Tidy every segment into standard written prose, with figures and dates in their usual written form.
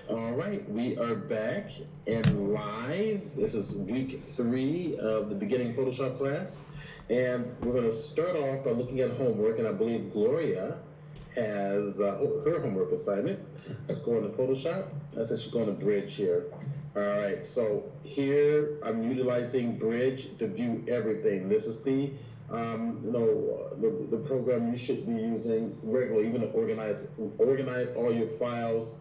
All right, we are back and live. This is week 3 of the beginning Photoshop class. And we're going to start off by looking at homework. And I believe Gloria has her homework assignment. Let's go into Photoshop. I said she's going to Bridge here. All right, so here I'm utilizing Bridge to view everything. This is the program you should be using regularly, even to organize all your files.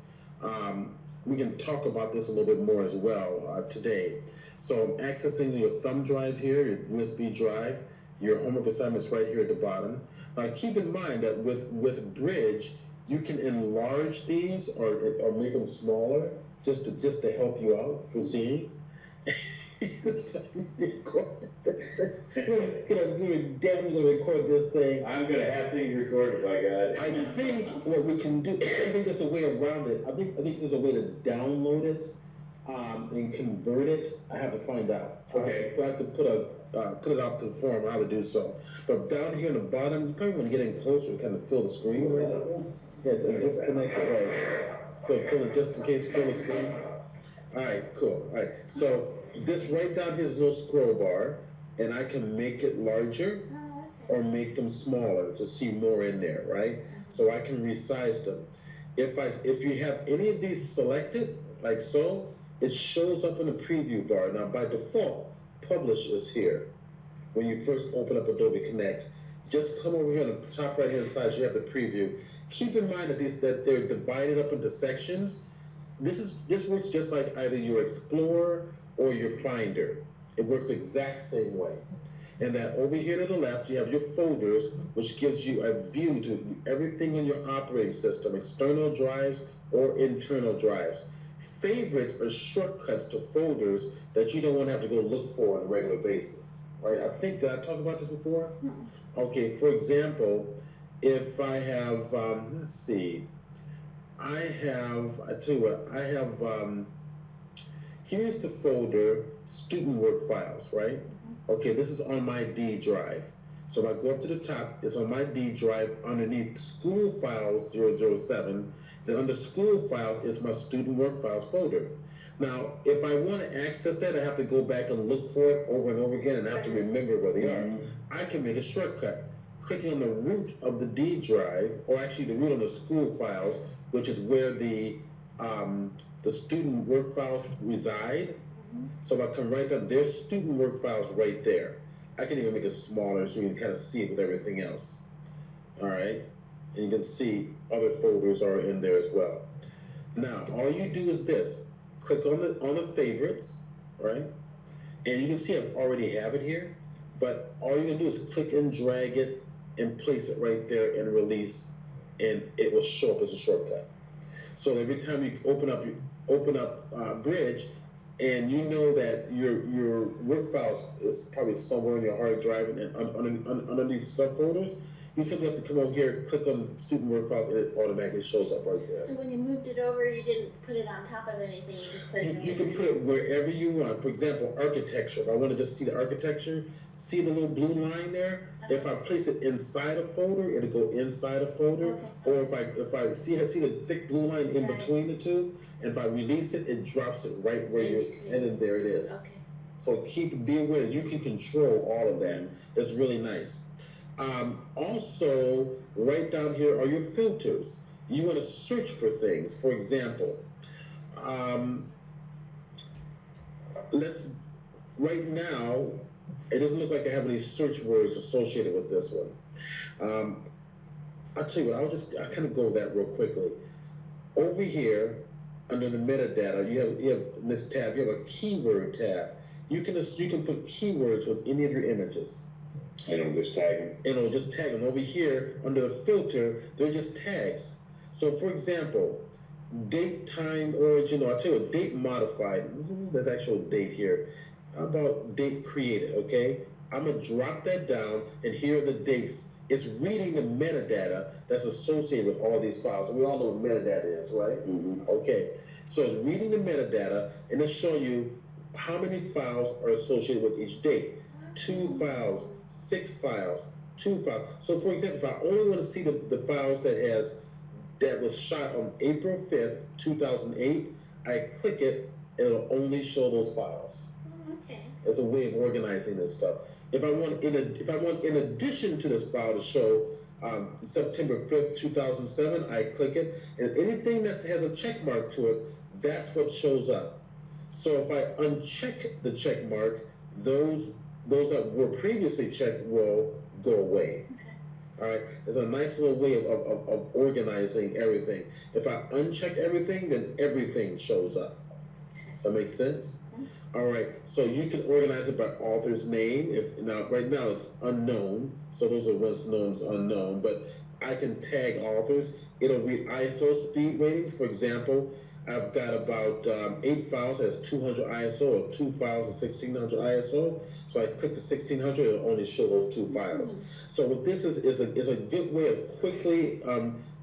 We can talk about this a little bit more as well today. So I'm accessing your thumb drive here, your USB drive. Your homework assignment's right here at the bottom. Keep in mind that with Bridge, you can enlarge these or make them smaller just to help you out for seeing. Definitely gonna record this thing. I'm gonna have things recorded, by God. I think what we can do, I think there's a way around it. I think there's a way to download it and convert it. I have to find out. Okay. I have to put it out to the forum how to do so. But down here in the bottom, you probably want to get in closer and kind of fill the screen right now. Yeah, disconnect it right. Fill it just in case, fill the screen. All right, cool. All right, so this right down here is no scroll bar, and I can make it larger or make them smaller to see more in there, right? So I can resize them. If you have any of these selected, like so, it shows up in the preview bar. Now by default, Publish is here. When you first open up Adobe Connect, just come over here on the top right hand side, you have the preview. Keep in mind that they're divided up into sections. This works just like either your Explorer or your Finder. It works the exact same way. And that over here to the left, you have your folders, which gives you a view to everything in your operating system, external drives or internal drives. Favorites are shortcuts to folders that you don't want to have to go look for on a regular basis. Right? Did I talk about this before? No. Okay, for example, if I have, let's see, here's the folder, student work files, right? Okay, this is on my D drive. So if I go up to the top, it's on my D drive underneath school files 007. Then under school files is my student work files folder. Now, if I want to access that, I have to go back and look for it over and over again and I have to remember where they are. I can make a shortcut. Clicking on the root of the D drive, or actually the root on the school files, which is where the student work files reside. So if I come right down, there's student work files right there. I can even make it smaller so you can kind of see it with everything else. All right, and you can see other folders are in there as well. Now, all you do is this: click on the favorites, right? And you can see I already have it here, but all you can do is click and drag it and place it right there and release, and it will show up as a shortcut. So every time you open up Bridge, and you know that your work files is probably somewhere in your hard drive and underneath subfolders, you simply have to come over here, click on student work file, and it automatically shows up right there. So when you moved it over, you didn't put it on top of anything, you just put it You can put it wherever you want. For example, architecture. If I want to just see the architecture, see the little blue line there? If I place it inside a folder, it'll go inside a folder. Okay. Or if I see the thick blue line in between the two, and if I release it, it drops it right where and then there it is. Okay. So be aware, you can control all of that. It's really nice. Also, right down here are your filters. You want to search for things. For example, right now, it doesn't look like I have any search words associated with this one. I'll tell you what, I'll kind of go over that real quickly. Over here, under the metadata, you have in this tab, you have a keyword tab. You can put keywords with any of your images. And it'll just tag them. And it'll just tag them. Over here, under the filter, they're just tags. So for example, date, time, origin, or I'll tell you what, date modified. There's actual date here. How about date created, okay? I'm gonna drop that down, and here are the dates. It's reading the metadata that's associated with all these files. We all know what metadata is, right? Mm-hmm. Okay, so it's reading the metadata, and it's showing you how many files are associated with each date. 2 files, 6 files, 2 files. So for example, if I only want to see the files that has that was shot on April 5th, 2008, I click it, it'll only show those files. Oh, okay. It's a way of organizing this stuff. If I want in addition to this file to show September 5th, 2007, I click it, and anything that has a check mark to it, that's what shows up. So if I uncheck the check mark, those that were previously checked will go away. Okay. All right, it's a nice little way of organizing everything. If I uncheck everything, then everything shows up. Does that make sense? All right, so you can organize it by author's name. Right now it's unknown, so those are ones known as unknown, but I can tag authors. It'll read ISO speed ratings. For example, I've got about 8 files that has 200 ISO, or 2 files with 1600 ISO. So I click the 1600, it'll only show those 2 files. So what this is a good way of quickly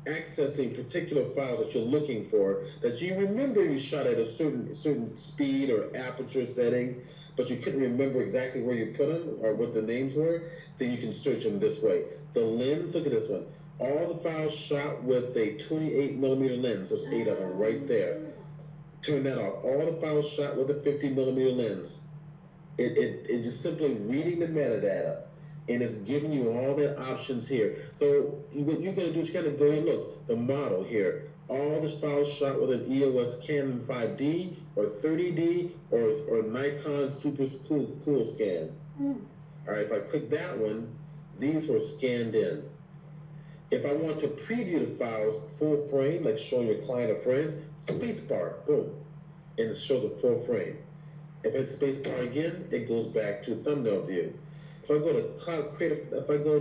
accessing particular files that you're looking for, that you remember you shot at a certain speed or aperture setting, but you couldn't remember exactly where you put them or what the names were. Then you can search them this way. The lens, look at this one. All the files shot with a 28mm lens. There's 8 of them right there. Turn that off. All the files shot with a 50mm lens. It just simply reading the metadata, and it's giving you all the options here. So what you're going to do is you're going to go and look, the model here. All the files shot with an EOS Canon 5D or 30D or Nikon Super Cool Scan. All right, if I click that one, these were scanned in. If I want to preview the files full frame, like showing your client or friends, spacebar, boom, and it shows a full frame. If I hit spacebar again, it goes back to thumbnail view. If I go to Cloud Creative, if I go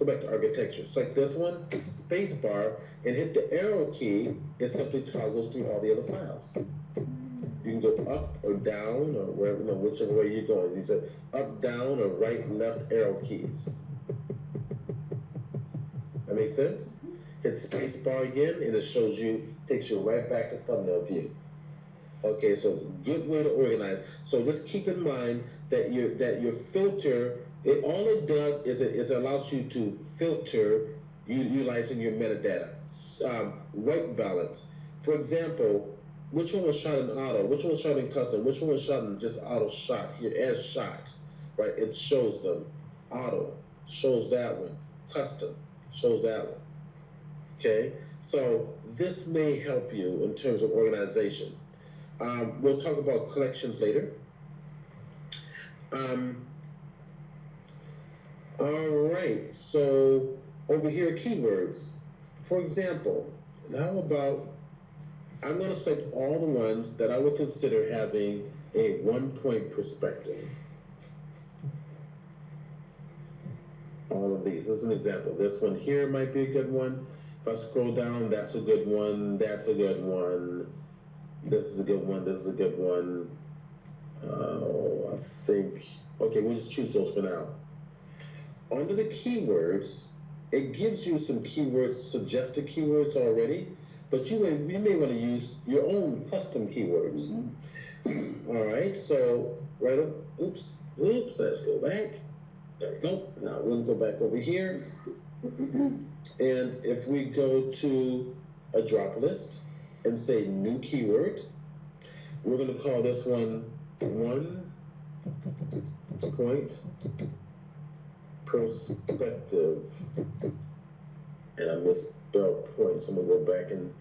back to architecture, select this one, spacebar, and hit the arrow key, it simply toggles through all the other files. You can go up or down or wherever, whichever way you're going. These are up, down, or right, left arrow keys. That makes sense? Hit spacebar again, and it takes you right back to thumbnail view. Okay, so good way to organize. So just keep in mind that your filter, all it does is it allows you to filter utilizing your metadata. White balance. For example, which one was shot in auto? Which one was shot in custom? Which one was shot in just auto shot? Here, as shot, right? It shows them. Auto shows that one. Custom shows that one. Okay, so this may help you in terms of organization. We'll talk about collections later. All right, so over here, keywords. For example, how about, I'm going to select all the ones that I would consider having a 1-point perspective. All of these. This is an example. This one here might be a good one. If I scroll down, that's a good one. That's a good one. This is a good one. This is a good one. I think, okay, we'll just choose those for now. Under the keywords, it gives you some keywords, suggested keywords already, but you may want to use your own custom keywords. All right, so right up, oops, let's go back. There we go. Now we'll go back over here. And if we go to a drop list and say new keyword, we're going to call this one 1-point perspective. And I misspelled point, so I'm going to go back and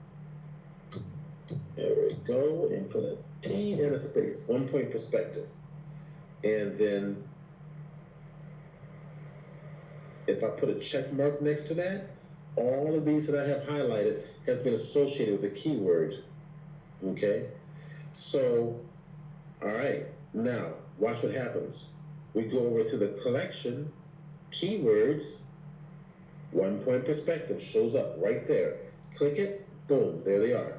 there we go, and put a T and a space, 1-point perspective. And then if I put a check mark next to that, all of these that I have highlighted has been associated with a keyword. Okay? So, all right, now watch what happens. We go over to the collection, keywords, 1-point perspective shows up right there. Click it, boom, there they are.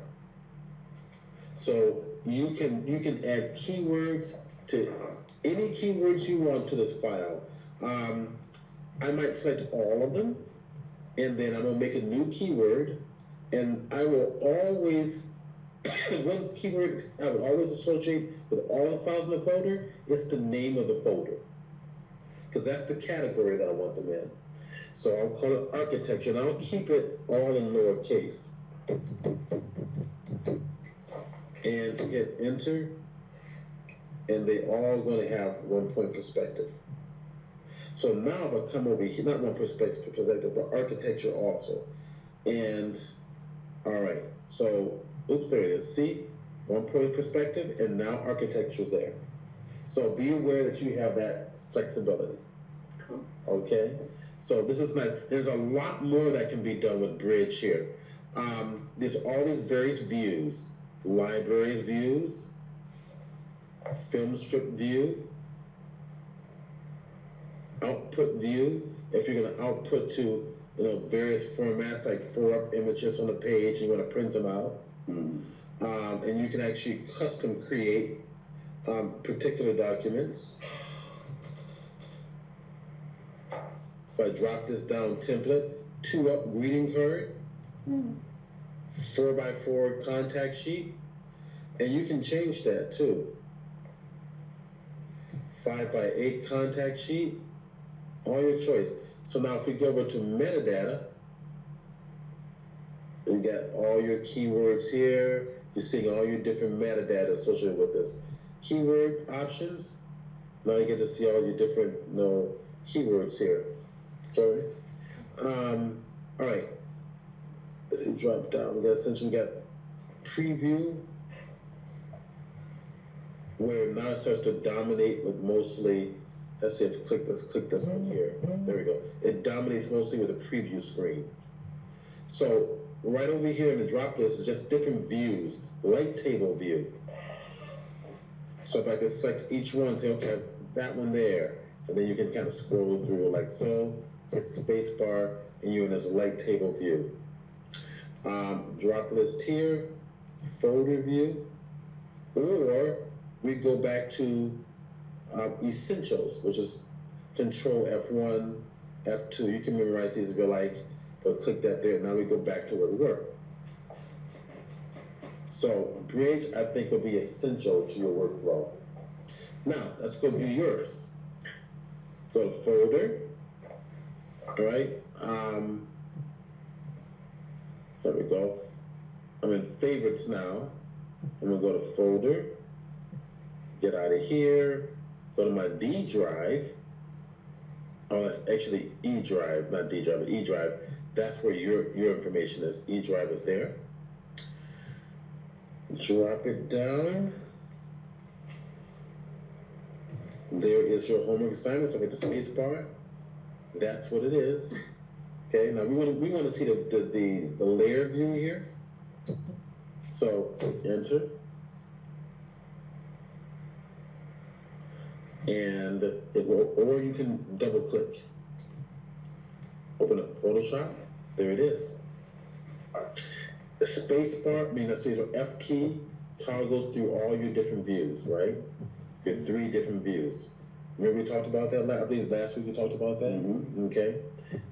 So you can add keywords to any keywords you want to this file. I might select all of them, and then I'm going to make a new keyword, and I will always, one keyword I would always associate with all the files in the folder is the name of the folder, because that's the category that I want them in. So I'll call it architecture, and I'll keep it all in lowercase. And hit enter, and they all going to have 1 point perspective. So now if I come over here, not 1 perspective, but architecture also. And all right, so oops, there it is. See, 1 point perspective, and now architecture's there. So be aware that you have that flexibility. Cool. Okay, so this is not. There's a lot more that can be done with Bridge here. There's all these various views: library views, film strip view, output view. If you're going to output to various formats like 4-up images on the page, you want to print them out, and you can actually custom create particular documents. If I drop this down, template, 2-up greeting card, 4x4 contact sheet, and you can change that too. 5x8 contact sheet, all your choice. So now if we go over to metadata, you got all your keywords here. You're seeing all your different metadata associated with this. Keyword options, now you get to see all your different keywords here. Okay. All right. Let's see, drop down. We got essentially got preview, where now it starts to dominate with mostly. Let's see, let's click this one here. There we go. It dominates mostly with a preview screen. So right over here in the drop list is just different views, light table view. So if I can select each one, say, okay, that one there, and then you can kind of scroll through like so, hit space bar, and you're in this light table view. Drop list here, folder view, or we go back to essentials, which is Control F1, F2. You can memorize these if you like, but click that there. Now we go back to where we were. So Bridge, I think, will be essential to your workflow. Now let's go view yours. Go to folder. All right. There we go. I'm in favorites now. I'm gonna go to folder. Get out of here. Go to my D drive. Oh, that's actually E drive, not D drive, but E drive. That's where your information is. E drive is there. Drop it down. There is your homework assignment. So hit the space bar. That's what it is. Okay. Now we want to see the layer view here. So enter. And it will, or you can double click. Open up Photoshop. There it is. Space bar, F key toggles through all your different views, right? Your 3 different views. Remember we talked about that? I believe last week we talked about that. Okay.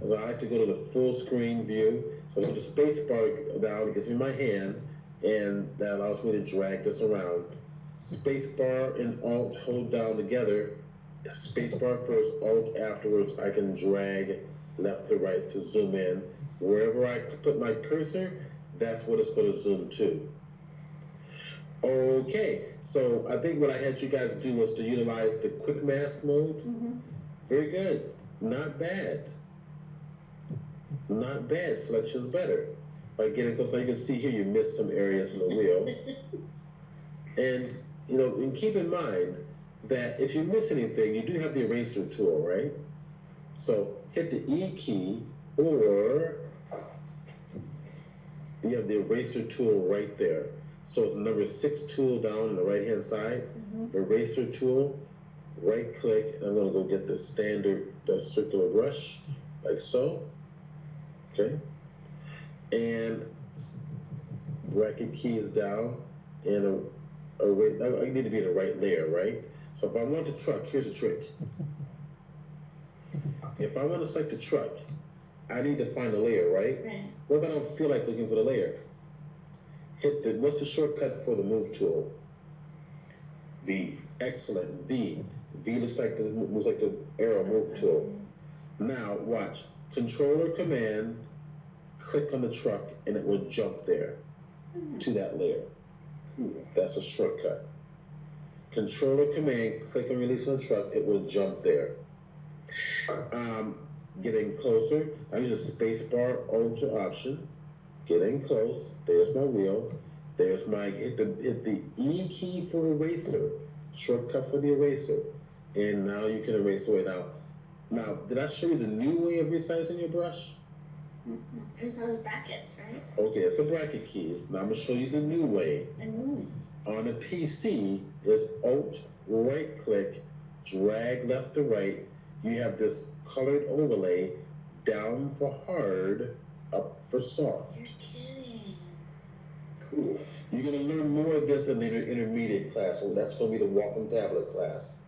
So I like to go to the full screen view. So I put the space bar down, it gets me my hand, and that allows me to drag this around. Space bar and Alt hold down together. Space bar first, Alt afterwards. I can drag left to right to zoom in. Wherever I put my cursor, that's what it's going to zoom to. Okay, so I think what I had you guys do was to utilize the quick mask mode. Very good. Not bad. Not bad. Selection's better. By getting close, now you can see here you missed some areas in the wheel. And and keep in mind that if you miss anything, you do have the eraser tool, right? So hit the E key, or you have the eraser tool right there. So it's the number 6 tool down on the right hand side. Eraser tool, right click, and I'm going to go get the standard circular brush, like so. Okay. And bracket key is down, and I need to be in the right layer, right? So if I want the truck, here's the trick. If I want to select the truck, I need to find a layer, right? What if I don't feel like looking for the layer? What's the shortcut for the move tool? V. Excellent. V. V looks like the arrow move tool. Now watch. controller command, click on the truck, and it will jump there to that layer. That's a shortcut. Controller command, click and release on the truck, it will jump there. Getting closer, I use a space bar Alt option. Getting close, there's my wheel. There's my, hit the E key for eraser, shortcut for the eraser. And now you can erase away. Now, did I show you the new way of resizing your brush? There's those brackets, right? Okay, it's the bracket keys. Now I'm gonna show you the new way. On a PC, is Alt right click, drag left to right. You have this colored overlay, down for hard, up for soft. You're kidding. Cool. You're gonna learn more of this in the intermediate class. Well, that's gonna be the Wacom tablet class.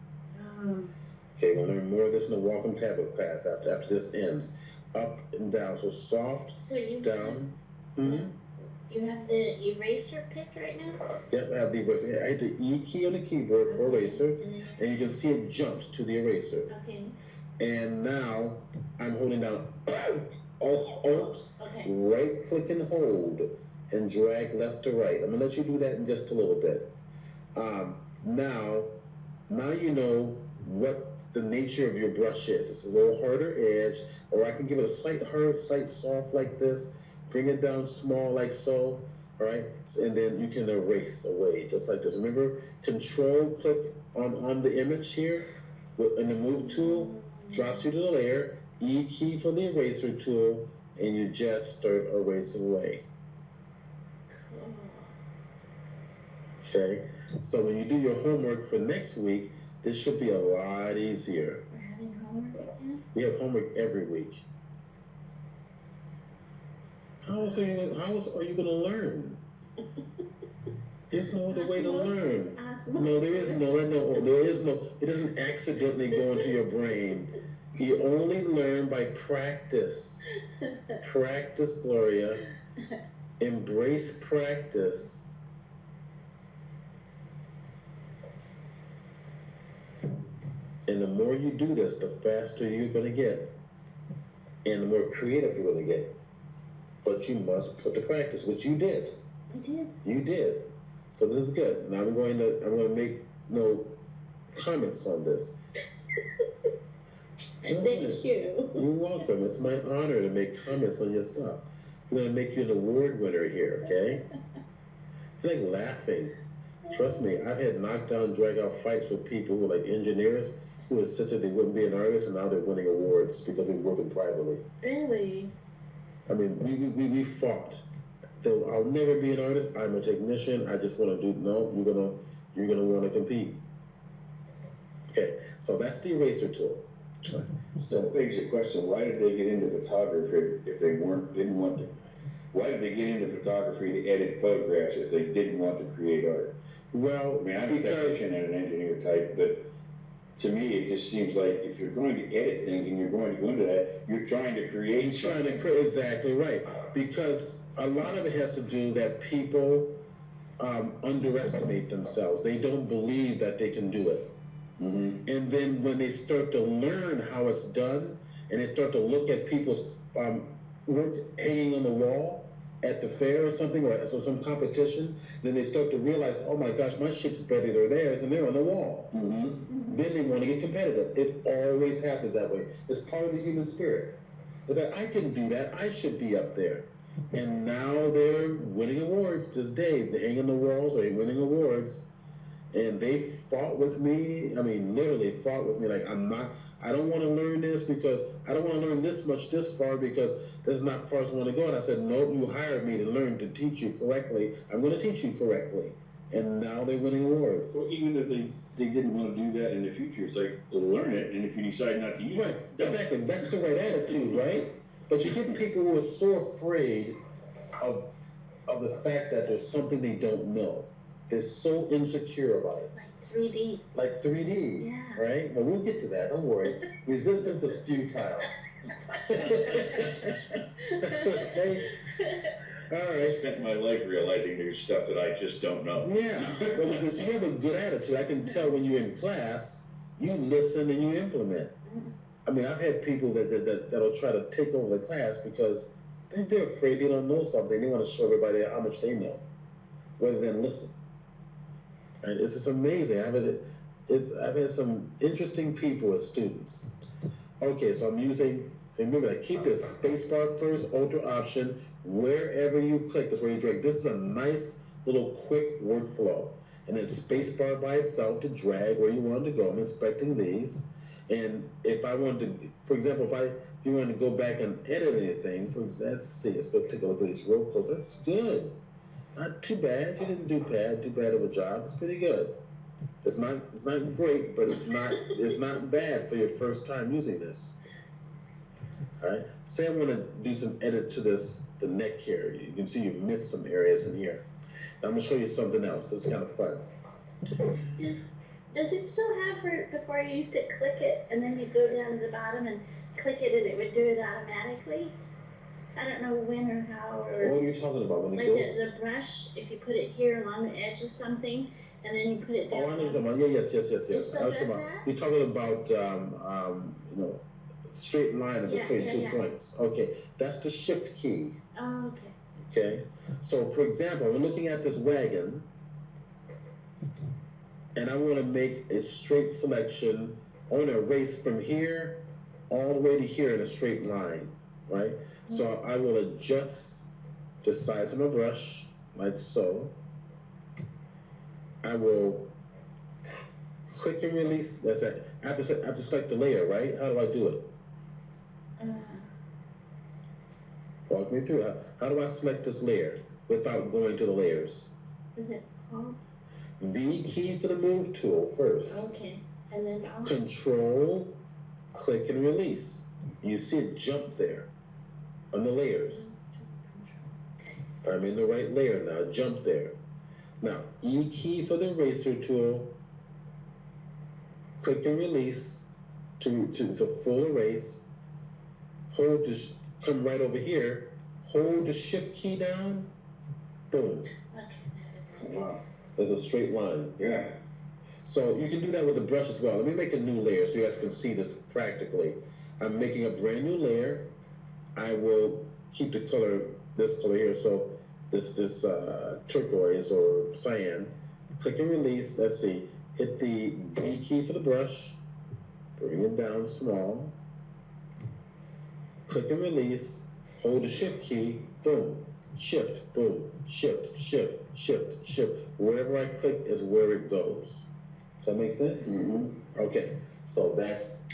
Okay, we'll learn more of this in the Wacom tablet class after this ends. Up and down, so soft, So you down. You have the eraser picked right now? Yep, I have the eraser. I hit the E key on the keyboard for eraser, And and you can see it jumps to the eraser. okay. And now I'm holding down Alt, Okay. right click and hold, and drag left to right. I'm gonna let you do that in just a little bit. Now you know what the nature of your brush is. It's a little harder edge, or I can give it a slight hard, slight soft like this, bring it down small like so, all right? And then you can erase away just like this. Remember, control click on the image here, and the move tool drops you to the layer, E key for the eraser tool, and you just start erasing away. Okay, so when you do your homework for next week, this should be a lot easier. We're having homework right now? We have homework every week. How else are you gonna learn? There's no other way to learn. No, there is no, it doesn't accidentally go into your brain. You only learn by practice. Practice, Gloria. Embrace practice. And the more you do this, the faster you're going to get. And the more creative you're going to get. But you must put to practice, which you did. I did. You did. So this is good. Now I'm going to make no comments on this. Thank you. You're welcome. It's my honor to make comments on your stuff. I'm going to make you an award winner here, okay? You're like laughing. Trust me, I've had knockdown, drag out fights with people who are like engineers who insisted they wouldn't be an artist, and now they're winning awards because we're working privately. Really? I mean, we fought. Though I'll never be an artist. I'm a technician. I just want to do. No, you're gonna want to compete. Okay, so that's the eraser tool. So it begs the question, why did they get into photography if they didn't want to? Why did they get into photography to edit photographs if they didn't want to create art? Well, I mean, I'm a technician and an engineer type, but to me, it just seems like if you're going to edit things and you're going to go into that, you're trying to create. You're trying to create, exactly right. Because a lot of it has to do that people underestimate themselves. They don't believe that they can do it. Mm-hmm. And then when they start to learn how it's done, and they start to look at people's work hanging on the wall at the fair or something, or so some competition, then they start to realize, oh my gosh, my shit's better than theirs, and they're on the wall. Mm-hmm. Then they want to get competitive. It always happens that way. It's part of the human spirit. It's like, I can do that. I should be up there. And now they're winning awards this day. They hang on the walls, they're winning awards. And they fought with me. I mean, literally fought with me. Like, I don't want to learn this because I don't want to learn this far because this is not far as I want to go. And I said, no, you hired me to learn to teach you correctly. I'm going to teach you correctly. And now they're winning awards. So even if they didn't want to do that in the future, it's like, learn it, and if you decide not to use Right, it. exactly. That's the right attitude, right? But you get people who are so afraid of the fact that there's something they don't know. They're so insecure about it. Like 3D. Like 3D, Yeah. right? Well, we'll get to that. Don't worry. Resistance is futile. Okay? All I right. spent my life realizing there's stuff that I just don't know. Yeah. Well, because you have a good attitude. I can tell when you're in class, you listen and you implement. I mean, I've had people that'll try to take over the class because they're afraid they don't know something. They want to show everybody how much they know, rather than listen. Right? It's just amazing. I've had some interesting people as students. Okay, so I'm using. So remember, I keep this spacebar first, Alt Option. Wherever you click is where you drag. This is a nice little quick workflow. And then spacebar by itself to drag where you want to go. I'm inspecting these. And if I wanted to, for example, if you wanted to go back and edit anything, let's see, let's go take a look at these real close. That's good. Not too bad. You didn't do bad of a job. It's pretty good. It's not great, but it's not bad for your first time using this. All right. Say I want to do some edit to the neck here. You can see you've missed some areas in here. Now I'm gonna show you something else. It's kind of fun. Does it still have where before you used to click it and then you go down to the bottom and click it and it would do it automatically? I don't know when or how or. What are you talking about when it like goes? the brush, if you put it here along the edge of something and then you put it down. Oh, I know what you're talking about. Yeah, yes. It still does that? You're talking about straight line between two points. Okay, that's the shift key. Oh, okay. Okay, so for example, we're looking at this wagon, and I want to make a straight selection. I want to erase from here all the way to here in a straight line, right? So I will adjust the size of my brush, like so. I will click and release. That's it. I have to select the layer, right? How do I do it? Walk me through. How do I select this layer without going to the layers? Is it off? V key for the move tool first. Okay. And then off? Control, click and release. You see it jump there on the layers. I'm in the right layer now. Jump there. Now, E key for the eraser tool. Click and release to it's a full erase. Hold this. Come right over here, hold the shift key down, boom. Okay. Wow. There's a straight line. Yeah. So you can do that with the brush as well. Let me make a new layer so you guys can see this practically. I'm making a brand new layer. I will keep the color, this color here, so this turquoise or cyan. Click and release, let's see. Hit the B key for the brush, bring it down small. Click and release, hold the shift key, boom, shift, boom, shift, shift, shift, shift. Wherever I click is where it goes. Does that make sense? Mm-hmm. Okay, so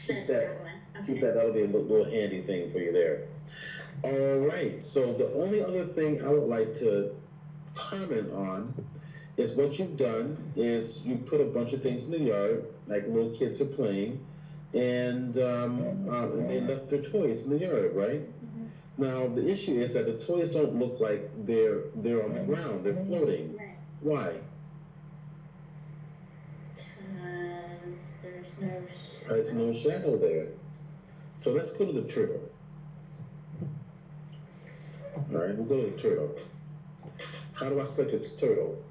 keep that, Okay. that'll be a little handy thing for you there. All right, so the only other thing I would like to comment on is what you've done is you put a bunch of things in the yard, like little kids are playing, and they left their toys in the yard, right? Mm-hmm. Now the issue is that the toys don't look like they're on the ground; they're floating. Right. Why? Because there's no. There's no shadow there. So let's go to the turtle. All right, we'll go to the turtle. How do I select its turtle?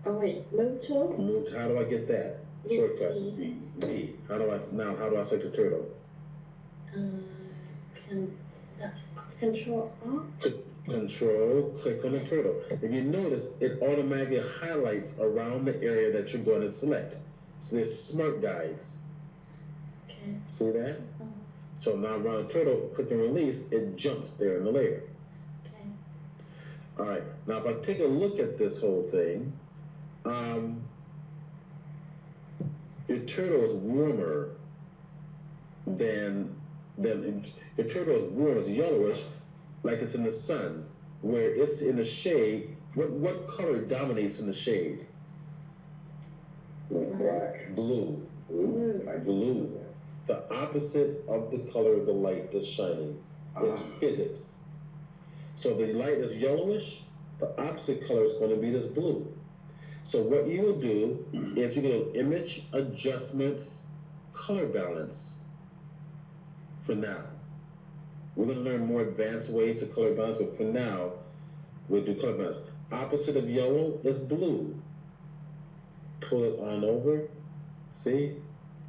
Oh wait, move tool. Move. How do I get that shortcut? V. How do I select the turtle? Control off. Control, click on the turtle. If you notice, it automatically highlights around the area that you're going to select. So there's smart guides. Okay. See that? So now around the turtle, click and release, it jumps there in the layer. Okay. All right. Now if I take a look at this whole thing, your turtle is warmer than your turtle is warm, it's yellowish, like it's in the sun. Where it's in the shade, what color dominates in the shade? Black. Blue. Blue. The opposite of the color of the light that's shining. It's physics. So the light is yellowish, the opposite color is going to be this blue. So what you will do is you go to Image Adjustments, Color Balance for now. We're going to learn more advanced ways to color balance, but for now, we'll do color balance. Opposite of yellow is blue. Pull it on over. See?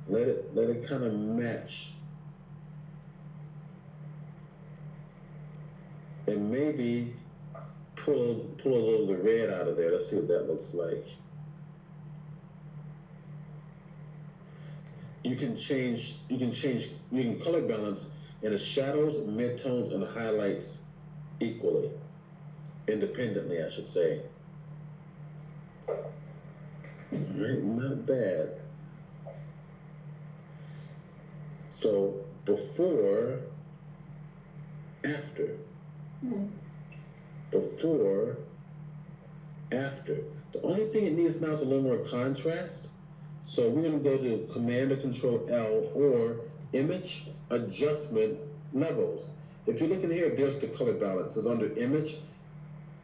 Let it kind of match. And maybe pull a little of the red out of there. Let's see what that looks like. You can color balance in the shadows, midtones, and highlights equally. Independently, I should say. Alright, not bad. So before, after. Before, after. The only thing it needs now is a little more contrast. So we're going to go to Command or Control L or Image Adjustment Levels. If you look in here, there's the color balance. It's under Image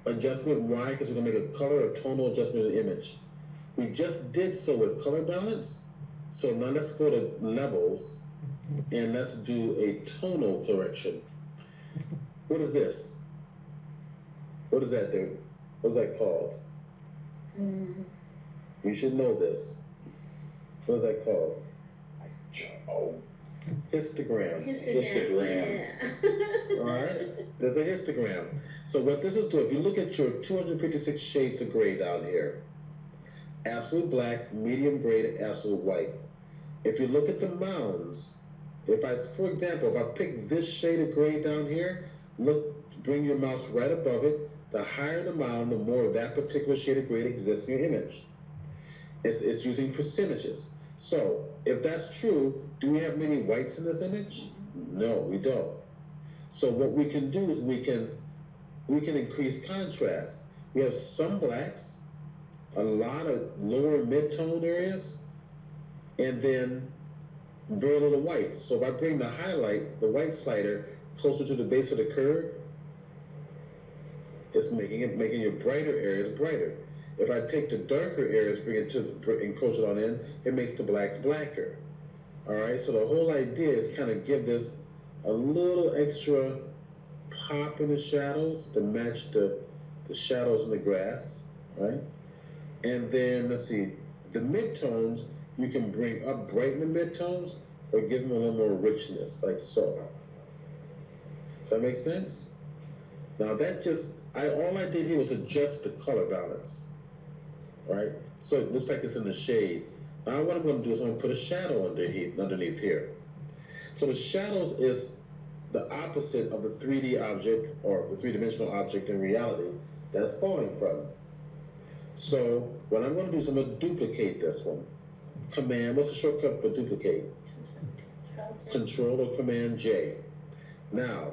Adjustment. Why? Because we're going to make a color or tonal adjustment of the image. We just did so with color balance. So now let's go to Levels and let's do a tonal correction. What is this? What does that do? What is that called? You should know this. What is that called? Oh, Histogram. histogram. Yeah. All right? There's a histogram. So what this is doing, if you look at your 256 shades of gray down here, absolute black, medium gray, and absolute white. If you look at the mounds, for example, if I pick this shade of gray down here, bring your mouse right above it. The higher the mound, the more of that particular shade of gray exists in your image. It's using percentages. So if that's true, do we have many whites in this image? No, we don't. So what we can do is we can increase contrast. We have some blacks, a lot of lower mid-tone areas, and then very little white. So if I bring the the white slider closer to the base of the curve, it's making your brighter areas brighter. If I take the darker areas, encroach it on in, it makes the blacks blacker. All right, so the whole idea is kind of give this a little extra pop in the shadows to match the shadows in the grass, right? And then, let's see, the midtones, you can bring up, brighten the midtones, or give them a little more richness, like so. Does that make sense? Now all I did here was adjust the color balance, right? So it looks like it's in the shade. Now what I'm going to do is I'm going to put a shadow underneath here. So the shadows is the opposite of the 3D object or the three-dimensional object in reality that it's falling from. So what I'm going to do is I'm going to duplicate this one. What's the shortcut for duplicate? Control or Command J. Now,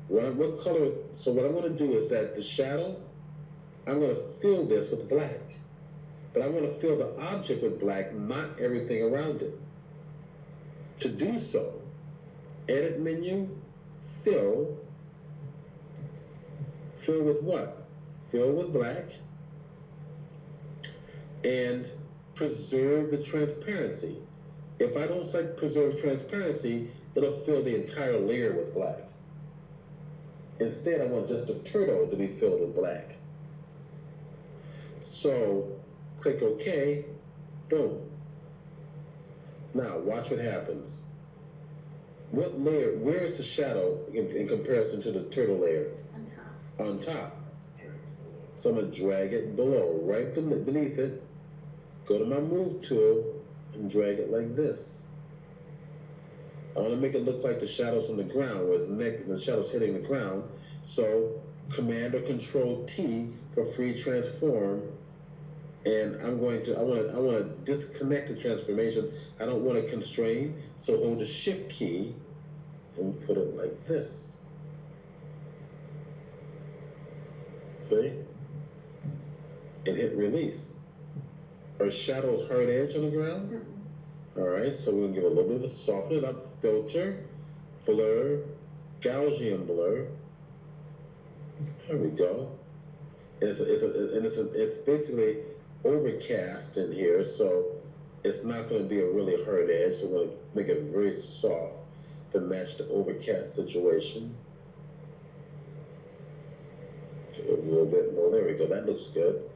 what color? So what I'm going to do is that the shadow, I'm going to fill this with black. But I'm going to fill the object with black, not everything around it. To do so, Edit menu, Fill. Fill with what? Fill with black. And preserve the transparency. If I don't select preserve transparency, it'll fill the entire layer with black. Instead, I want just the turtle to be filled with black. So, click OK, boom. Now, watch what happens. What layer, where is the shadow in comparison to the turtle layer? On top. So I'm going to drag it below, right beneath it. Go to my move tool and drag it like this. I want to make it look like the shadows on the ground, where the shadows hitting the ground. So Command or Control T for free transform. And I want to disconnect the transformation. I don't want to constrain. So hold the Shift key and put it like this. See? And hit release. Are shadows hard edge on the ground? All right, so we're gonna give a little bit of a soften it up, filter, blur, Gaussian blur. There we go. And it's basically overcast in here, so it's not going to be a really hard edge. So we're going to make it very soft to match the overcast situation. A little bit more. There we go. That looks good.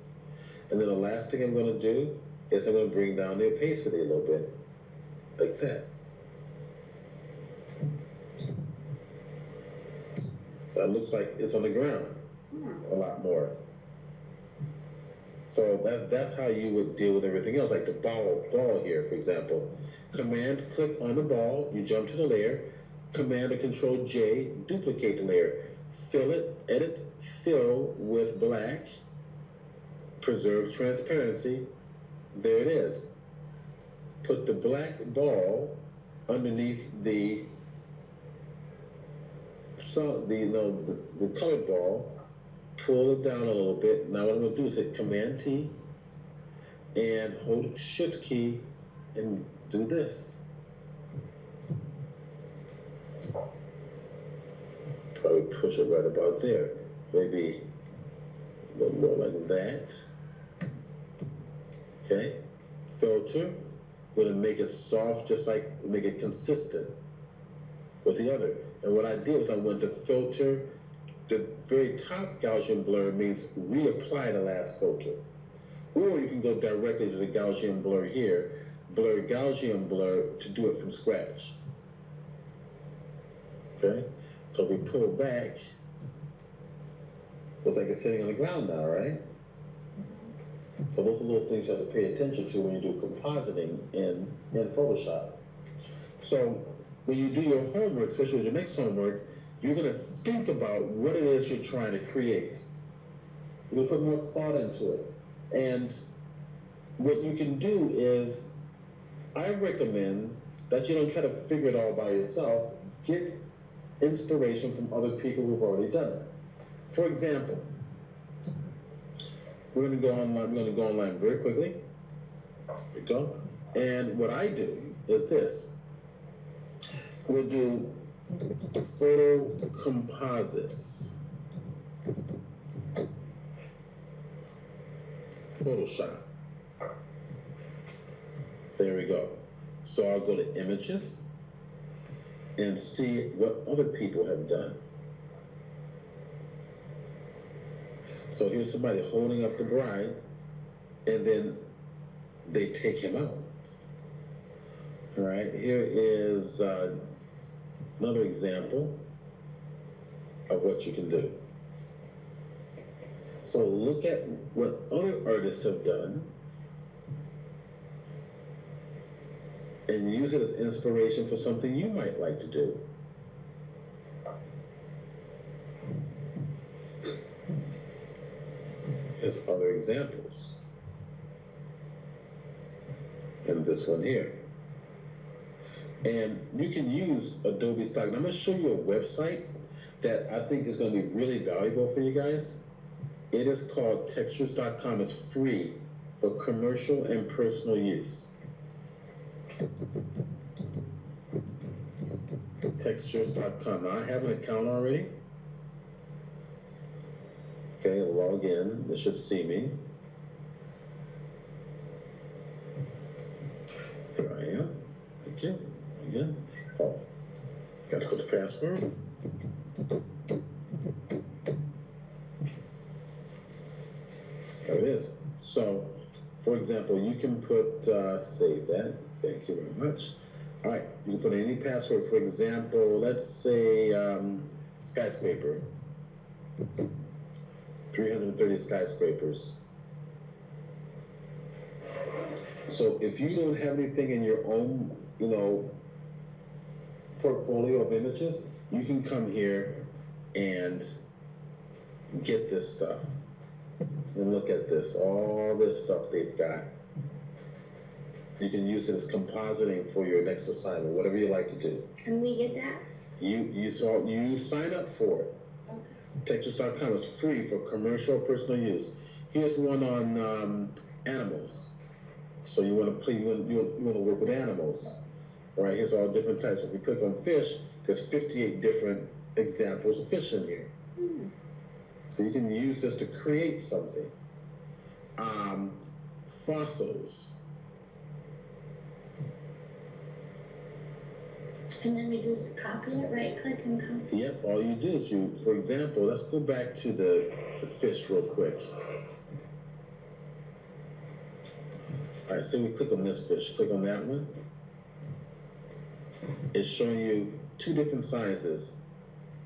And then the last thing I'm going to do is I'm going to bring down the opacity a little bit. like that. That looks like it's on the ground a lot more. So that's how you would deal with everything else, like the ball here, for example. Command click on the ball, you jump to the layer. Command or Control J, duplicate the layer. Fill it, edit, fill with black. Preserve transparency. There it is. Put the black ball underneath the colored ball. Pull it down a little bit. Now what I'm going to do is hit Command T and hold Shift key and do this. Probably push it right about there. Maybe a little more like that. Okay. Filter. We're going to make it soft, just like make it consistent with the other. And what I did was I went to filter. The very top Gaussian blur means reapply the last filter. Or you can go directly to the Gaussian blur here, blur Gaussian blur to do it from scratch. Okay? So if we pull back, looks like it's sitting on the ground now, right? So those are little things you have to pay attention to when you do compositing in Photoshop. So when you do your homework, especially with your next homework, you're going to think about what it is you're trying to create. You're going to put more thought into it. And what you can do is, I recommend that you don't try to figure it all by yourself. Get inspiration from other people who've already done it. For example, we're going to go online. I'm going to go online very quickly. Here we go. And what I do is this. We'll do photo composites. Photoshop. There we go. So I'll go to images and see what other people have done. So here's somebody holding up the bride, and then they take him out. All right, here is another example of what you can do. So look at what other artists have done and use it as inspiration for something you might like to do. Here's other examples. And this one here. And you can use Adobe Stock. And I'm going to show you a website that I think is going to be really valuable for you guys. It is called Textures.com. It's free for commercial and personal use. Textures.com. Now I have an account already. Okay, log in. They should see me. Here I am. Okay. Again. Oh, got to put the password. There it is. So, for example, you can put, save that. Thank you very much. All right, you can put any password. For example, let's say skyscraper. 330 skyscrapers. So if you don't have anything in your own, portfolio of images, you can come here and get this stuff. And look at this, all this stuff they've got. You can use it as compositing for your next assignment, whatever you like to do. And we get that? You sign up for it. Textures.com is free for commercial or personal use. Here's one on animals. So you want to work with animals. All right, here's all different types. If you click on fish, there's 58 different examples of fish in here. So you can use this to create something. Fossils. And then we just copy it, right click and copy. Yep, all you do is for example, let's go back to the fish real quick. All right, so we click on this fish, click on that one. It's showing you two different sizes.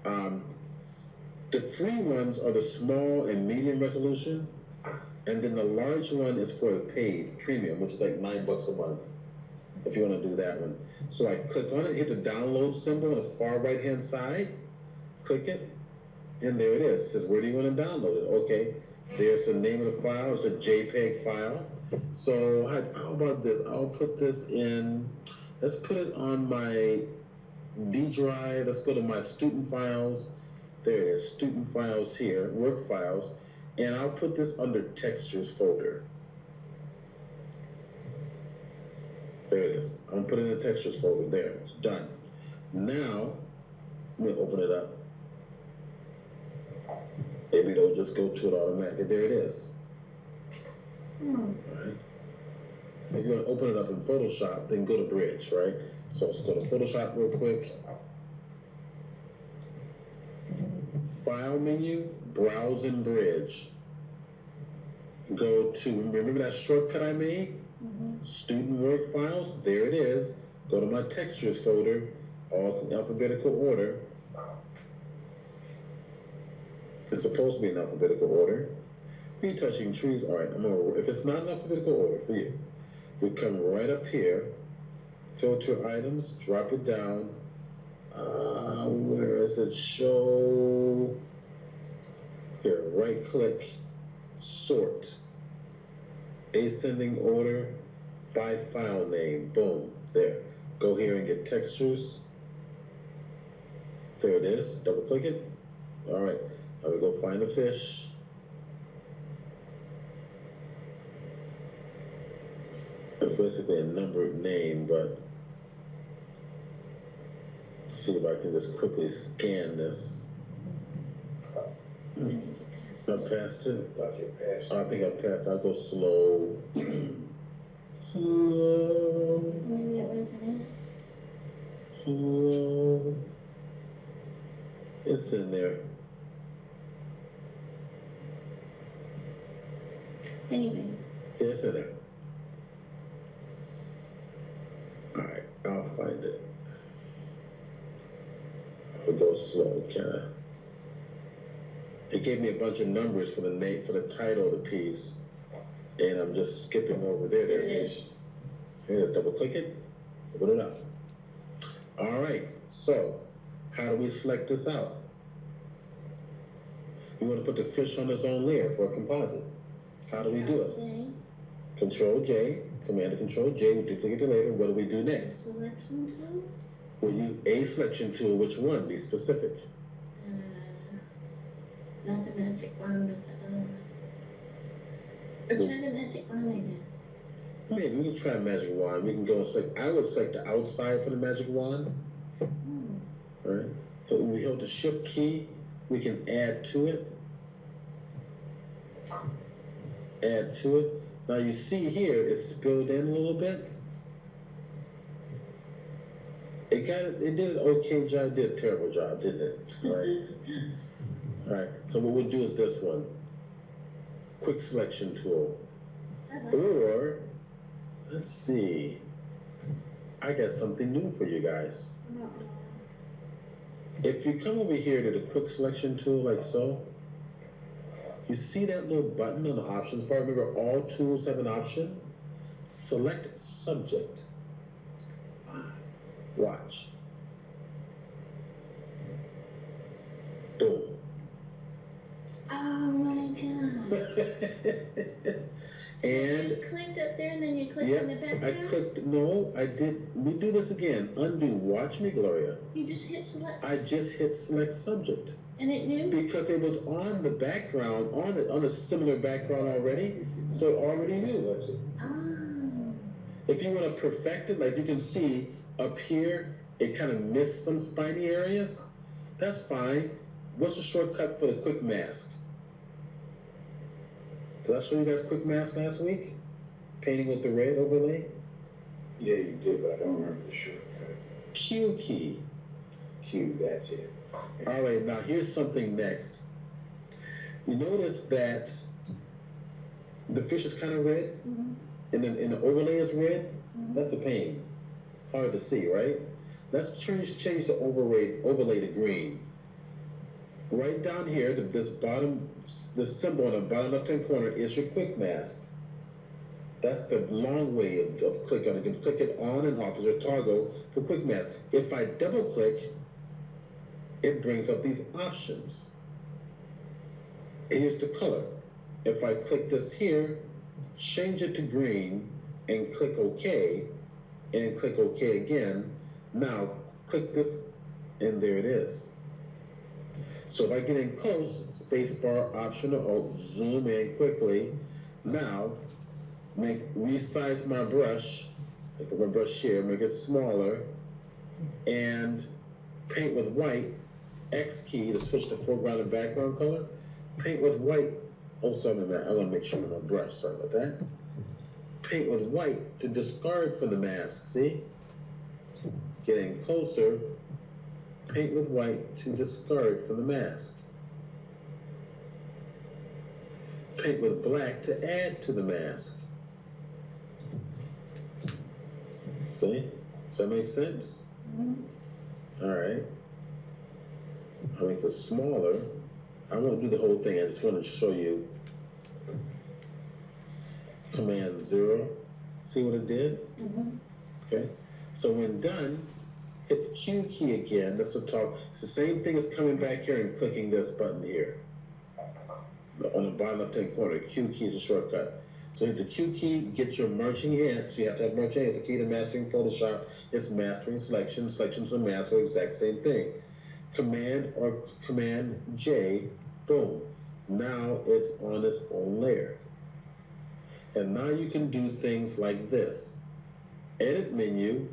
The free ones are the small and medium resolution, and then the large one is for the paid premium, which is like $9 a month, if you want to do that one. So I click on it, hit the download symbol on the far right hand side, click it, and there it is. It says, where do you want to download it? Okay, there's the name of the file. It's a JPEG file. So how about this? I'll put this in, let's put it on my D drive. Let's go to my student files. There it is, student files here, work files. And I'll put this under textures folder. There it is. I'm gonna put it in the textures folder. There, it's done. Now, let me open it up. Maybe it'll just go to it automatically. There it is. All right. If you're gonna open it up in Photoshop, then go to Bridge, right? So let's go to Photoshop real quick. File menu, browse in Bridge. Go to, remember that shortcut I made? Student work files, there it is. Go to my textures folder, all in alphabetical order. It's supposed to be in alphabetical order. Retouching trees, all right, if it's not in alphabetical order for you, you come right up here, filter items, drop it down. Where is it? Show. Here, right click, sort. Ascending order by file name. Boom, there. Go here and get textures. There it is. Double click it. All right, now we go find the fish. It's basically a numbered name, but see if I can just quickly scan this. I passed it. Thought you passed. I think I passed. I'll go slow. Slow. Maybe it wasn't Slow. It's in there. it. Anyway, Yeah, it's in there. All right, I'll find it. I'll go slow, kinda. It gave me a bunch of numbers for the name, for the title of the piece, and I'm just skipping over there. There it is. Here, double click it, open it up. All right, so how do we select this out? We want to put the fish on its own layer for a composite. How do we do it? okay, Control J, Command and Control J, we duplicate it later. What do we do next? selection tool? We'll use a selection tool. Which one? Be specific. Not the magic wand, but the other one. Or try the magic wand again. Maybe we can try magic wand. We can go and select. I would select the outside for the magic wand. All right. So when we hold the Shift key, we can add to it. Add to it. Now you see here, it's spilled in a little bit. It did an okay job, did a terrible job, didn't it? All right. All right. So what we'll do is this one. Quick selection tool. I like Or, let's see. I got something new for you guys. it. If you come over here to the quick selection tool like so, you see that little button on the options bar? Remember, all tools have an option. Select subject. Watch. Boom. Oh my god. And You clicked up there and then you clicked yeah, in the I background? clicked, no, I did, let me do this again. Undo, watch me, Gloria. You just hit select I just hit select subject and it knew? because it was on the background, on a similar background already, so it already knew. Oh. If you want to perfect it, like you can see up here, it kind of missed some spiny areas. That's fine. What's the shortcut for the quick mask? Did I show you guys quick mask last week? Painting with the red overlay? Yeah, you did, but I don't remember the shortcut. Q key. Q, that's it. All right, now here's something next. You notice that the fish is kind of red, Mhm. and then the overlay is red. Mhm. That's a pain. Hard to see, right? Let's change the overlay to green. Right down here, this symbol on the bottom left-hand corner is your quick mask. That's the long way of click on it. You can click it on and off as your toggle for quick mask. If I double click, it brings up these options. Here's the color. If I click this here, change it to green, and click OK, and click OK again, now click this, and there it is. So if I get in close, spacebar, Option or Alt, zoom in quickly. Now, resize my brush, make my brush here, make it smaller, and paint with white, X key to switch the foreground and background color. Paint with white, oh sorry about that, I want to make sure I'm on brush, sorry about that. Paint with white to discard from the mask, see? Getting closer, paint with white to discard from the mask. Paint with black to add to the mask. See? Does that make sense? All right. I'll make this smaller. I won't do the whole thing. I just want to show you. Command 0. See what it did? Okay. So when done, hit the Q key again. That's what talk. It's the same thing as coming back here and clicking this button here. On the bottom left-hand corner, Q key is a shortcut. So hit the Q key, get your merging in. So you have to have merging in. It's the key to mastering Photoshop. It's mastering selection. Selections and master, exact same thing. Command or Command J, boom. Now it's on its own layer. And now you can do things like this. Edit menu.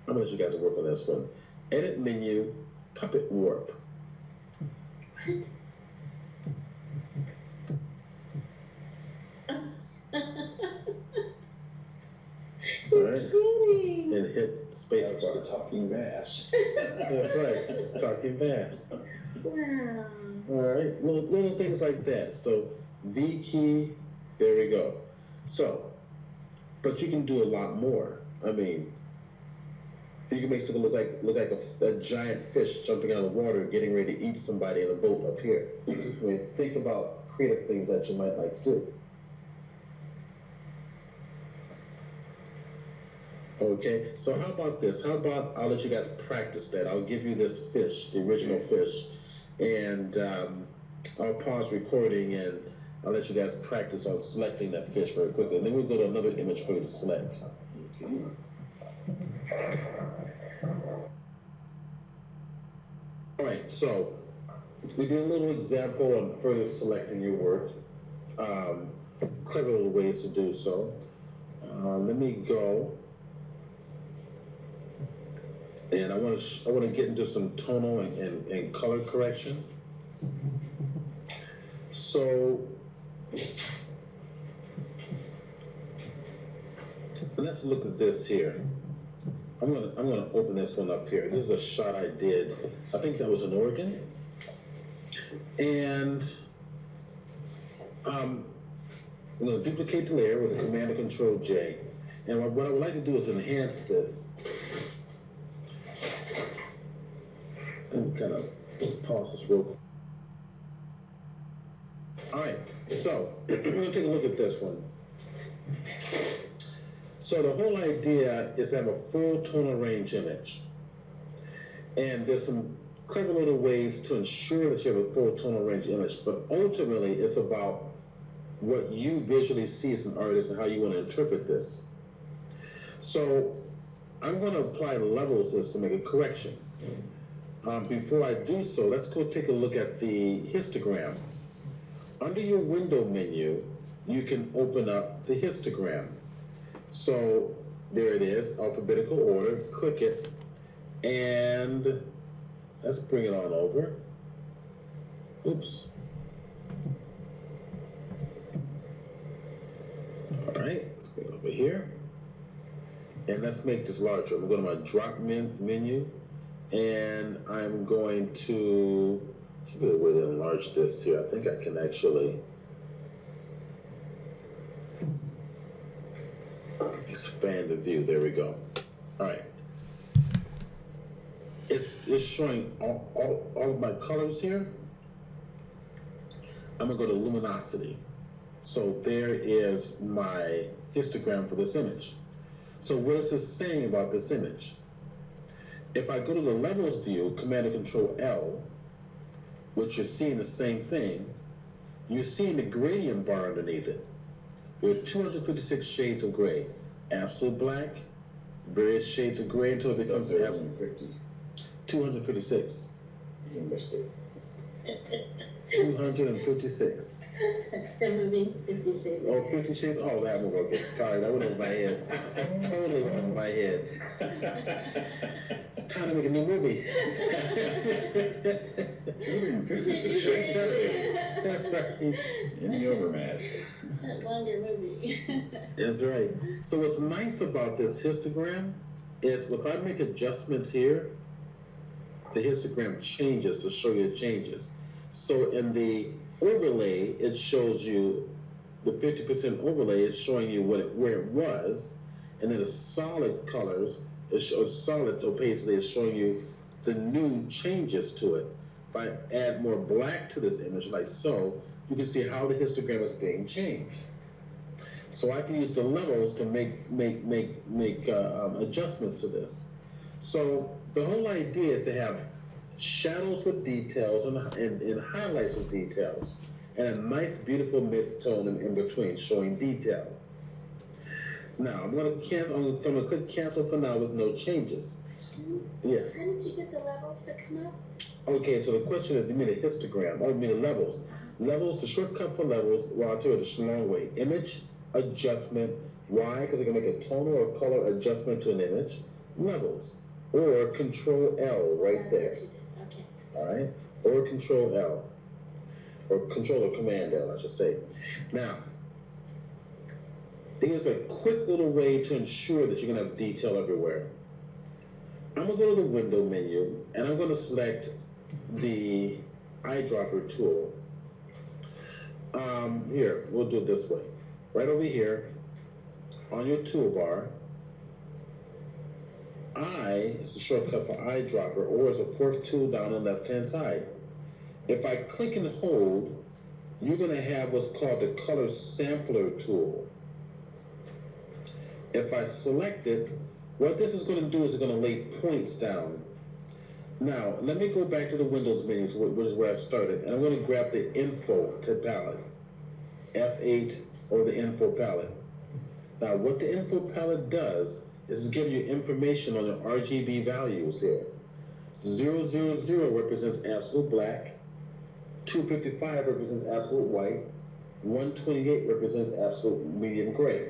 I'm gonna let you guys work on this one. Edit menu, puppet warp. All right, and hit spacebar. Talking bass. That's right, it's talking fast. Wow. All right, little things like that. So V key, there we go. So, but you can do a lot more. I mean, you can make something look like a giant fish jumping out of the water, getting ready to eat somebody in a boat up here. I mean, think about creative things that you might like to do. Okay, so how about this? How about I'll let you guys practice that. I'll give you this fish, the original fish, and I'll pause recording and I'll let you guys practice on selecting that fish very quickly. And then we'll go to another image for you to select. Okay. All right, so we did a little example on further selecting your work. Clever little ways to do so. Let me go. And I want to get into some tonal and color correction. So let's look at this here. I'm gonna open this one up here. This is a shot I did. I think that was in Oregon. And I'm gonna duplicate the layer with a Command and Control J. And what I would like to do is enhance this. And kind of pause this real quick. All right, so we're gonna take a look at this one. So the whole idea is to have a full tonal range image. And there's some clever little ways to ensure that you have a full tonal range image, but ultimately it's about what you visually see as an artist and how you want to interpret this. So I'm going to apply levels to this to make a correction. Before I do so, let's go take a look at the histogram. Under your window menu, you can open up the histogram. So there it is, alphabetical order, click it, and let's bring it on over. Oops. All right, let's bring it over here. And let's make this larger. I'm going to my drop menu, and I'm going to, should be a way to enlarge this here. I think I can actually expand the view. There we go. All right. it's showing all of my colors here. I'm gonna go to luminosity. So there is my histogram for this image. So what is this saying about this image? If I go to the levels view, Command and Control L, which you're seeing the same thing, you're seeing the gradient bar underneath it. There are 256 shades of gray. Absolute black, various shades of gray until it becomes an absolute 256. You missed it. 256. The movie 50 Shades. Oh, 50 Shades? Oh, that movie. Okay, sorry, that went over my head. Totally went over my head. It's time to make a new movie. 256 shades of gray. That's right. In the overmask. That longer movie. That's right. So what's nice about this histogram is if I make adjustments here, the histogram changes to show you the changes. So in the overlay, it shows you the 50% overlay is showing you where it was, and then the solid colors, solid opacity is showing you the new changes to it. If I add more black to this image, like so, you can see how the histogram is being changed. So I can use the levels to make adjustments to this. So the whole idea is to have shadows with details and highlights with details, and a nice, beautiful mid-tone in between showing detail. Now I'm going to click cancel for now with no changes. Yes. How did you get the levels to come up? Okay, so the question is, you mean a histogram? Oh, you mean the levels? Levels, the shortcut for levels, well, I'll tell you the long way. Image, adjustment. Why? Because I can make a tonal or color adjustment to an image. Levels. Or Control L right there. Okay. All right? Or Control L. Or Control or Command L, I should say. Now, here's a quick little way to ensure that you're going to have detail everywhere. I'm going to go to the window menu, and I'm going to select the eyedropper tool. Here, we'll do it this way. Right over here, on your toolbar, I is a shortcut for eyedropper, or is a fourth tool down on the left-hand side. If I click and hold, you're going to have what's called the color sampler tool. If I select it, what this is going to do is it's going to lay points down. Now, let me go back to the Windows menu, which is where I started, and I'm going to grab the Info palette, F8, or the Info palette. Now, what the Info palette does is it's giving you information on the RGB values here. 000 represents absolute black, 255 represents absolute white, 128 represents absolute medium gray.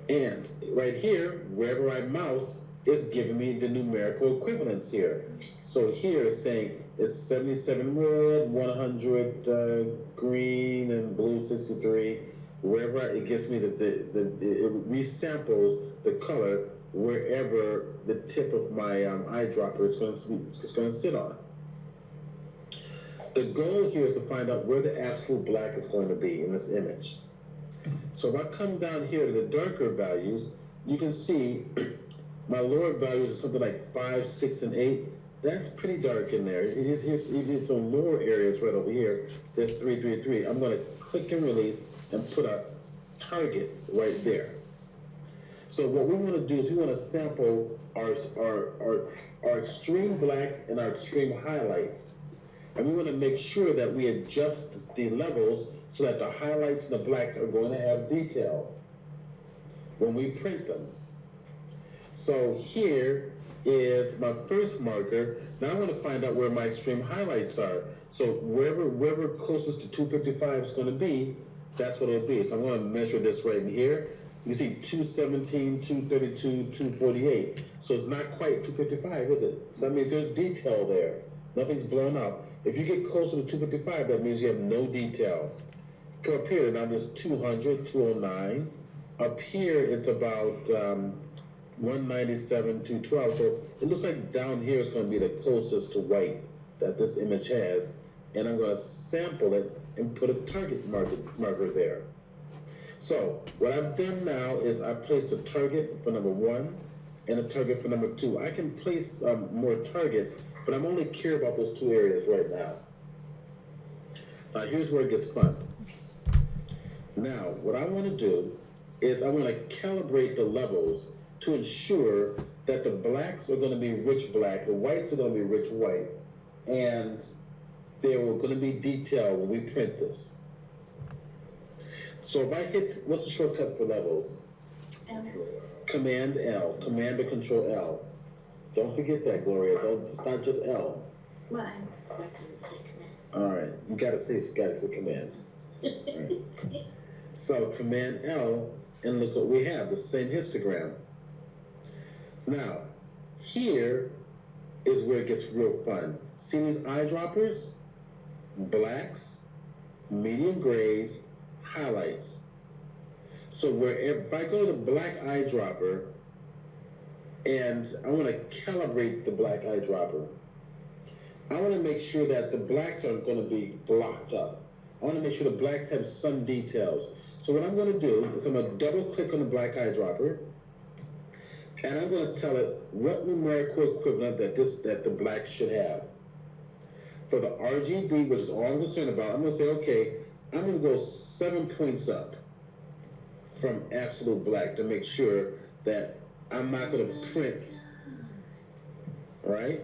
And right here, wherever I mouse, it's giving me the numerical equivalents here. So here it's saying it's 77 red, 100 green, and blue 63. Wherever it gets me it resamples the color wherever the tip of my eyedropper is going to sit on. The goal here is to find out where the absolute black is going to be in this image. So if I come down here to the darker values, you can see my lower values are something like 5, 6, and 8. That's pretty dark in there. It's on lower areas right over here. There's 3, 3, 3. I'm going to click and release and put a target right there. So what we want to do is we want to sample our extreme blacks and our extreme highlights. And we want to make sure that we adjust the levels so that the highlights and the blacks are going to have detail when we print them. So here is my first marker. Now I want to find out where my extreme highlights are. So wherever closest to 255 is going to be, that's what it'll be. So I'm going to measure this right in here. You see 217, 232, 248. So it's not quite 255, is it? So that means there's detail there. Nothing's blown up. If you get closer to 255, that means you have no detail. Come up here, now there's 200, 209. Up here, it's about 197, 212. So it looks like down here is going to be the closest to white that this image has. And I'm going to sample it and put a target marker there. So what I've done now is I've placed a target for number 1, and a target for number 2. I can place more targets, but I'm only care about those 2 areas right now. Here's where it gets fun. Now, what I want to do is I want to calibrate the levels to ensure that the blacks are going to be rich black, the whites are going to be rich white, and there are going to be detail when we print this. So if I hit, what's the shortcut for levels? Command L, Command or Control L. Don't forget that, Gloria. It's not just L. Why? I couldn't say command. All right, you gotta say Command. Right. So Command L, and look what we have, the same histogram. Now, here is where it gets real fun. See these eyedroppers? Blacks, medium grays, highlights. So if I go to the black eyedropper, and I want to calibrate the black eyedropper, I want to make sure that the blacks aren't going to be blocked up. I want to make sure the blacks have some details. So what I'm going to do is I'm going to double click on the black eyedropper, and I'm going to tell it what numerical equivalent that the black should have. For the RGB, which is all I'm concerned about, I'm going to say, okay, I'm going to go 7 points up from absolute black to make sure that I'm not going to print, right?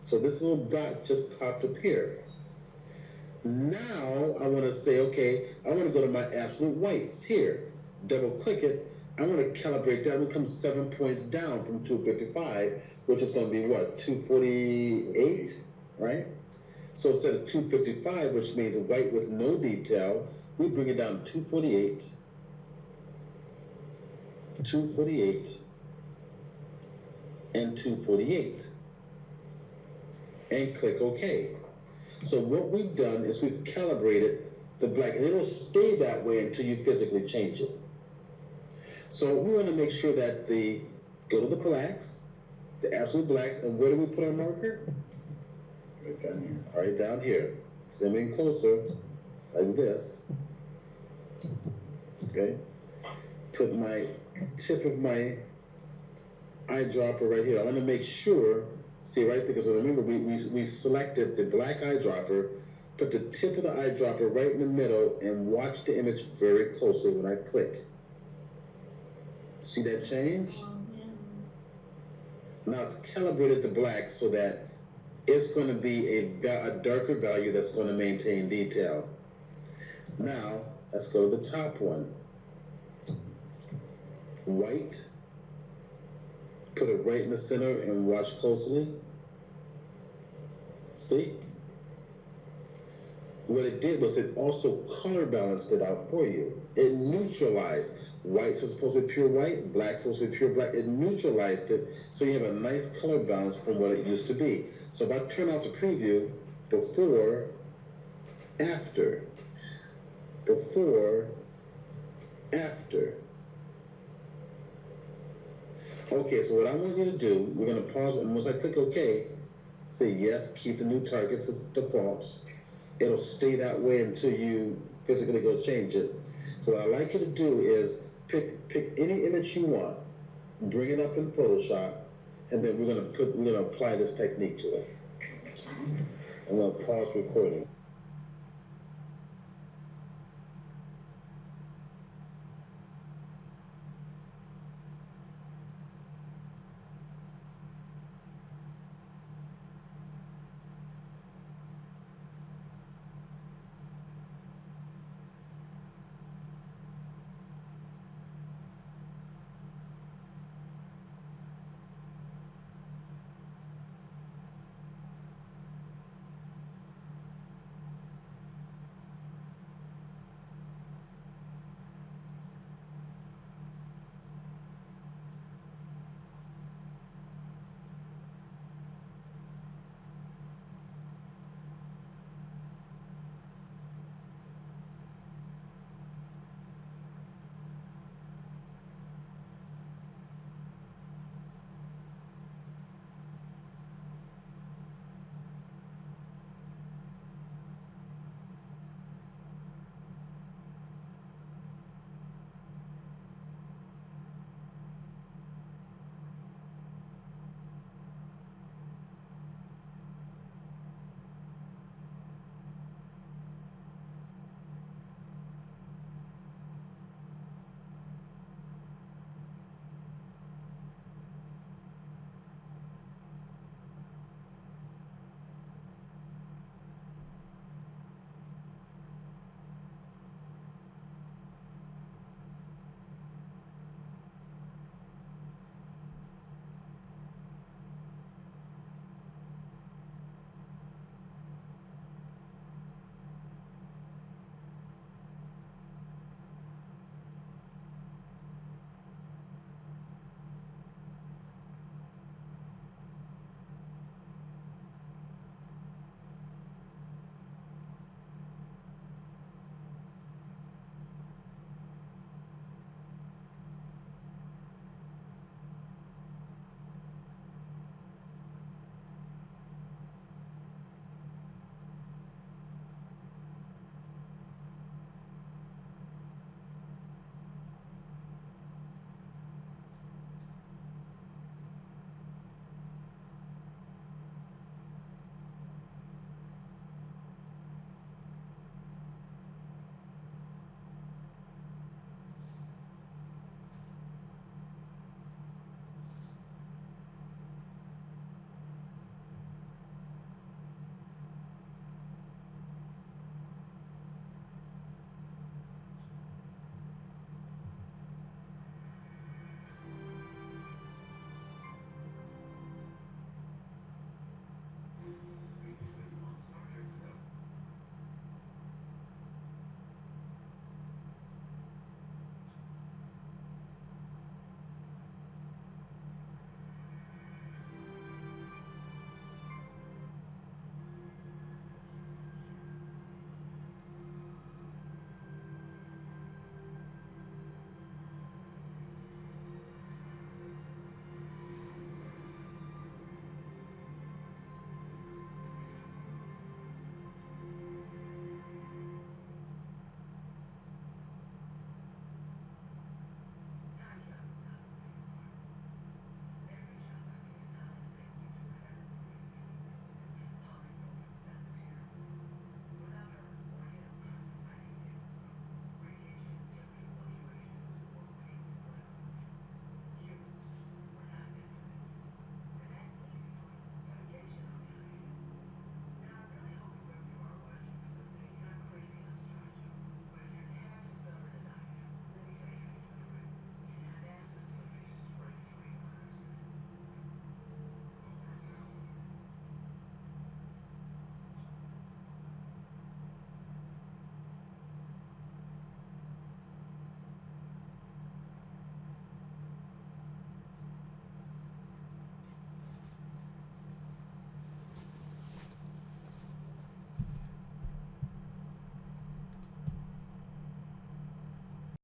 So this little dot just popped up here. Now I want to say, okay, I want to go to my absolute whites here. Double click it. I want to calibrate that. It comes 7 points down from 255, which is going to be what, 248, right? So instead of 255, which means white with no detail, we bring it down to 248, 248, and 248. And click OK. So what we've done is we've calibrated the black, and it'll stay that way until you physically change it. So we want to make sure that go to the blacks, the absolute blacks, and where do we put our marker? Right down here. Right down here. Zoom in closer, like this. Okay. Put my tip of my eyedropper right here. I want to make sure, see right there, because remember we selected the black eyedropper, put the tip of the eyedropper right in the middle, and watch the image very closely when I click. See that change? Now it's calibrated the black so that it's going to be a darker value that's going to maintain detail. Now, let's go to the top one. White. Put it right in the center and watch closely. See? What it did was it also color balanced it out for you. It neutralized. Whites are supposed to be pure white, blacks are supposed to be pure black. It neutralized it, so you have a nice color balance from what it used to be. So if I turn off the preview, before, after, before, after. Okay, so what I want you to do, we're going to pause, and once I click OK, say yes, keep the new targets as defaults. It'll stay that way until you physically go change it. So what I'd like you to do is pick any image you want, bring it up in Photoshop, and then we're gonna apply this technique to it. I'm gonna pause recording.